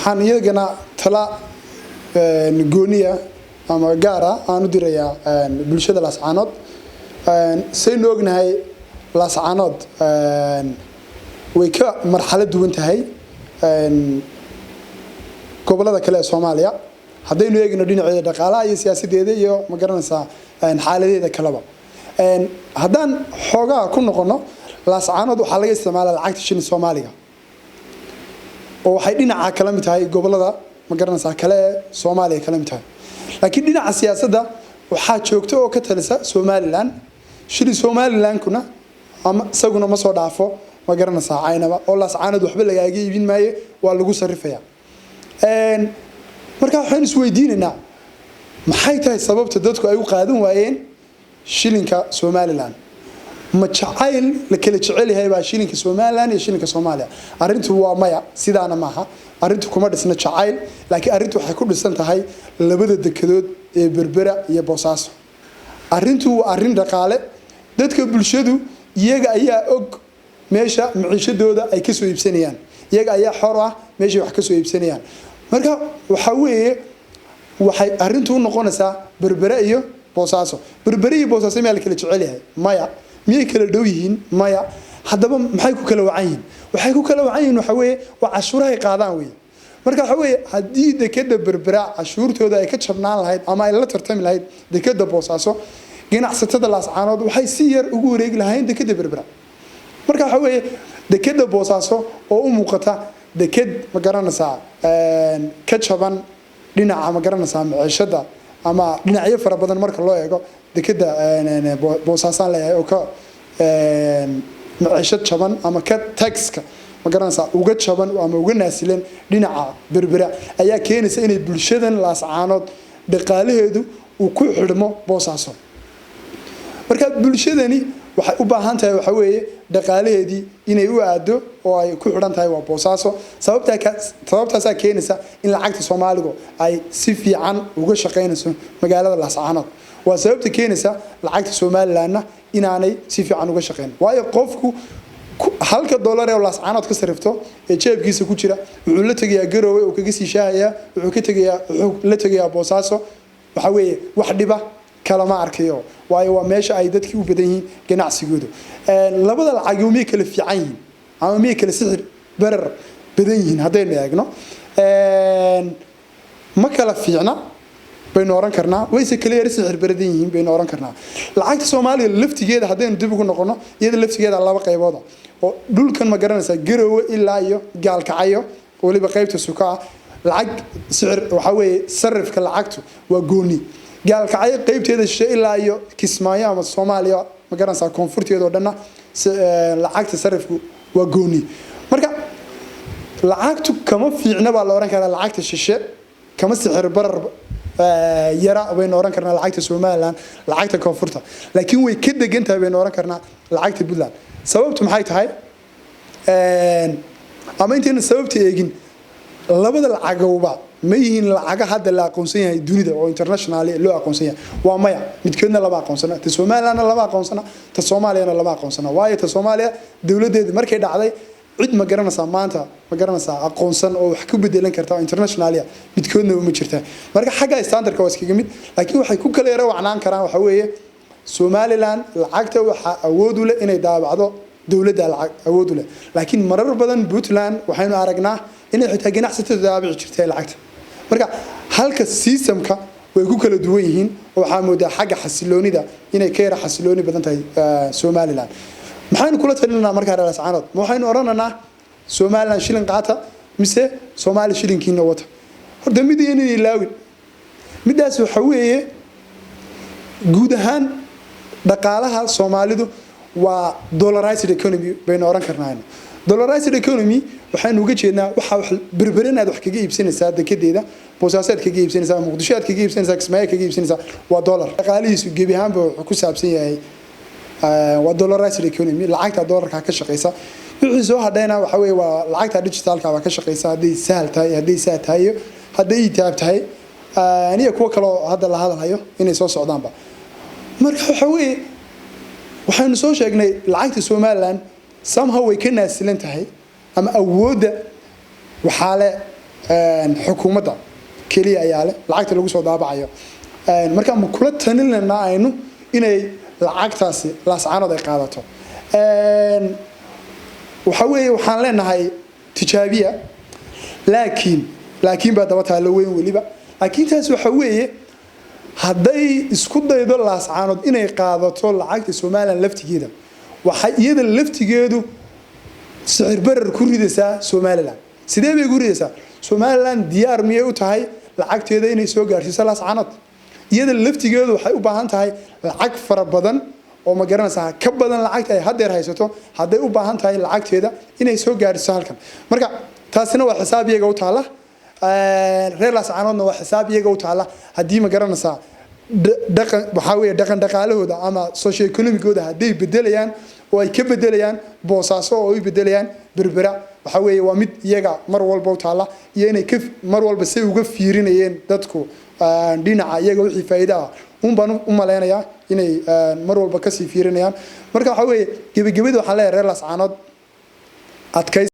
waxaan iyagana tala gooniya ama gaara aan u dirayaa bulshada Laascaanood saynu ognahay Laascaanood way ka marxalad duwan tahay gobolada kale ee Soomaaliya haddaynu eegno dhinaceeda dhaqaalaha iyo siyaasadeeda iyo ma garanaysaa xaaladeeda kaleba haddaan xoogaa ku noqono Laascaanood waxa laga isticmaalaa lacagta shilin Soomaaliga oo waxay dhinaca kala mid tahay gobolada ma garanaysaa kale ee Soomaaliya kala mid tahay laakiin dhinaca siyaasadda waxa joogto oo ka talisa Somaliland shilin Somaliland kuna ama isaguna ma soo dhaafo ma garanaysaa aynaba oo Laascaanood waxba laga iibin maayo waa lagu sarrifayaa marka waxaan isweydiinaynaa maxay tahay sababta dadku ay u qaadan waayeen shilinka Somaliland ma jacayl la kala jecel yahay baa shilinka Somaliland iyo shilinka Soomaaliya arintu waa maya sidaana maaha arintu kuma dhisna jacayl laakiin arintu waxay ku dhisan tahay labada dekedood ee Berbera iyo Boosaaso arintu waa arin dhaqaale dadka bulshadu iyaga ayaa og meesha maciishadooda ay ka soo iibsanayaan iyaga ayaa xor ah meesha wax ka soo iibsanayaan marka waxa weeye waxay arintu noqonaysaa Berbera iyo Boosaaso Berbera iyo Boosaaso meel kala jecel yahay maya miyay kala dhow yihiin maya haddaba maxay ku kala wacan yihiin waxay ku kala wacan yihiin waxa weeye waa cashuuraha qaadaan weeye marka waxa weeye haddii dekeda Berbera cashuurtooda ay ka jabnaan lahayd ama ay la tartami lahayd dekeda Boosaaso ganacsatada Laascaanood waxay si yar ugu wareegi lahayn dekeda Berbera marka waxa weeye dekeda Boosaaso oo u muuqata deked ma garanaysaa ka jaban dhinaca ma garanaysaa maciishada ama dhinacyo fara badan marka loo eego dekeda Boosaaso leeyahay oo ka maciishad jaban ama ka taxka ma garanaysaa uga jaban ama uga naasileen dhinaca Berbera ayaa keenaysa inay bulshadan Laascaanood dhaqaalaheedu uu ku xidhmo Boosaaso marka bulshadani waxay u baahan tahay waxa weeye dhaqaalaheedii inay u aado oo ay ku xidhan tahay waa Boosaaso sababtaas ay keenaysa in lacagta Soomaaliga ay si fiican uga shaqeynayso magaalada Laascaanood waa sababta keenaysa lacagta Somaliland inaanay si fiican uga shaqeyn waayo qofku halka dollar ee Laascaanood ka sarifto ee jeebkiisa ku jira wuxuu la tagayaa Garowe oo kaga sii shaahaya wuxuu la tagayaa Boosaaso waxa weeye wax dhiba kala ma arkayo waayo waa meesha ay dadkii u badan yihiin ganacsigooda labada lacag oo mid kala fiican yihiin ama mid kala sixir barar badan yihiin hadaynu eegno ma kala fiicna baynu oran karnaa wayse kala yar sixir badan yihiin baynu oran karnaa lacagta Soomaaliya laftigeeda hadaynu dib ugu noqono iyada laftigeeda laba qaybood oo dhulkan ma garanaysaa Garowe ilaa iyo Gaalkacyo waliba qaybta suka lacag sixir waxa weeye sarifka lacagtu waa gooni Gaalkacyo qaybteeda shishe ilaa iyo Kismaayo ama Soomaaliya ma garanaysaa koonfurteeda oo dhanna lacagta sarifku waa gooni marka lacagtu kama fiicna baa la oran karaa lacagta shishe kama sixir barar yara baynu oran karnaa lacagta Somaliland lacagta koonfurta laakiin way ka degan tahay baynu oran karnaa lacagta Puntland sababtu maxay tahay ama intaan sababta eegin labada lacagowba ma yihiin lacaga hadda la aqoonsan yahay dunida oo international loo aqoonsan yahay waa maya midkoodna laba aqoonsana ta Somaliland laba aqoonsana ta Soomaaliya laba aqoonsana waayo ta Soomaaliya dawladeedu markay dhacday cid ma garanaysaa maanta ma garanaysaa aqoonsan oo wax ku bedelan karta international midkoodna uma jirta marka xagga standardka waa iskaga mid laakiin waxay ku kala yara wacnaan karaan waxa weeye Somaliland lacagta waxa awood u leh inay daabacdo dawladda lacag awood u leh laakiin marar badan Puntland waxaynu aragnaa inay xitaa ganacsatada daabici jirtay lacagta marka halka systemka way ku kala duwan yihiin waxa moodaa xagga xasiloonida inay ka yara xasilooni badan tahay Somaliland maxaynu kula talinaa markaa Laascaanood waxaynu oranaynaa Somaliland shilin qaata mise Soomaali shilinkiina wata horta midayna ilaawin midaas waxa weeye guud ahaan dhaqaalaha Soomaalidu waa dollarized economy baynu oran karnaa dollarized economy waxaan uga jeednaa waxa wax berberinaad wax kaga iibsanaysaa dekedeeda Boosaaso kaga iibsanaysaa Muqdisho kaga iibsanaysaa Kismaayo kaga iibsanaysaa waa dollar dhaqaalihiisu gebi ahaanba wuxuu ku saabsan yahay waa dollarized economy lacagta dollarka ka shaqeysa wixii soo hadhayna waxa weeye waa lacagta digitalka waa ka shaqeysa hadii sahal tahay hadii saa tahay hadii taab tahay aniga kuwa kale hadda la hadlayo inay soo socdaanba marka waxa weeye waxaanu soo sheegnay lacagta Somaliland somehow way ka naasilan tahay ama awooda waxa le xukuumadda kaliya ayaa leh lacagta lagu soo daabacayo marka ma kula talinayna aynu inay lacagtaasi laascaanood ay qaadato waxa weeye waxaan leenahay tijaabiya laakiin baa daba taalo weyn waliba laakiin taas waxa weeye hadday isku daydo laascaanood inay qaadato lacagta Soomaaliland laftigeeda waxa iyada laftigeedu sicir barar ku ridaysaa Soomaaliland sidee bay ku ridaysaa Soomaaliland diyaar miyay u tahay lacagteeda inay soo gaarsiiso laascaanood iyada laftigeedu waxay u baahan tahay lacag fara badan oo ma garanaysaa ka badan lacagta ay hadeer haysato haday u baahan tahay lacagteeda inay soo gaarsiiso halkan marka taasina waa xisaab iyaga u taala reer laascaanoodna waa xisaab iyaga u taala hadii ma garanaysaa waxa weeye dhaqaalahooda ama socio economicooda haday bedelayaan oo ay ka bedelayaan boosaaso oo ay bedelayaan berbera waxa weeye waa mid iyaga mar walba u taala iyo inay mar walba say uga fiirinayeen dadku dhinaca iyaga wixii faa'iido ah baan u maleynaya inay mar walba ka sii fiirinayaan marka waxa weeye gabagabada waxa leeyahay reer laascaanood adkay